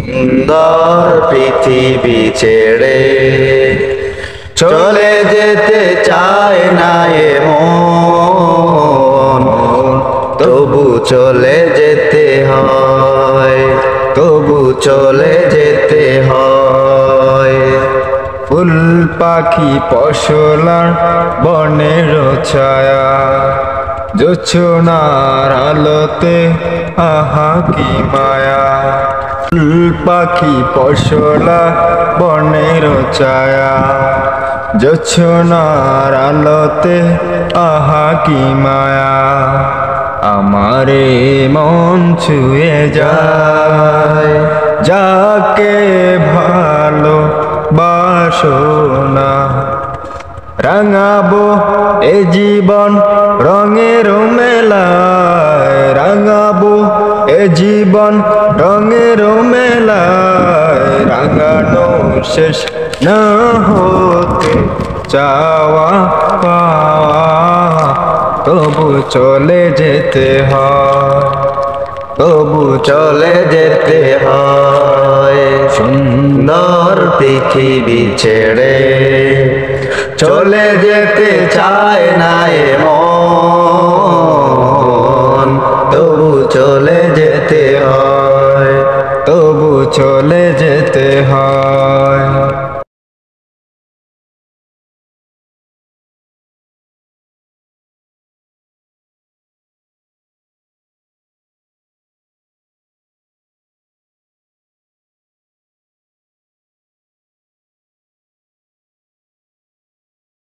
সুন্দর পৃথিবী ছেড়ে চলে যেতে চায় না এ মন, তবু চলে যেতে হয়, তবু চলে যেতে হয়। ফুল পাখি পশলার বনের ছায়া, জোছনার আলোতে আহা কি মায়া। ফুল পাখি পশলা বনের ছায়া, জোছনার আলোতে আহা কি মায়া। আমারে মন ছুঁয়ে যায়, যাকে ভালো বাসনা। রাঙাবো এ জীবন রঙের মেলায়, রাঙাবো এ জীবন রঙের মেলায়। রাঙানো শেষ না হতে চাওয়া পাওয়া, তবু চলে যেতে হয়, তবু চলে যেতে হয়। সুন্দর পৃথিবী ছেড়ে চলে যেতে চায় না এ মন,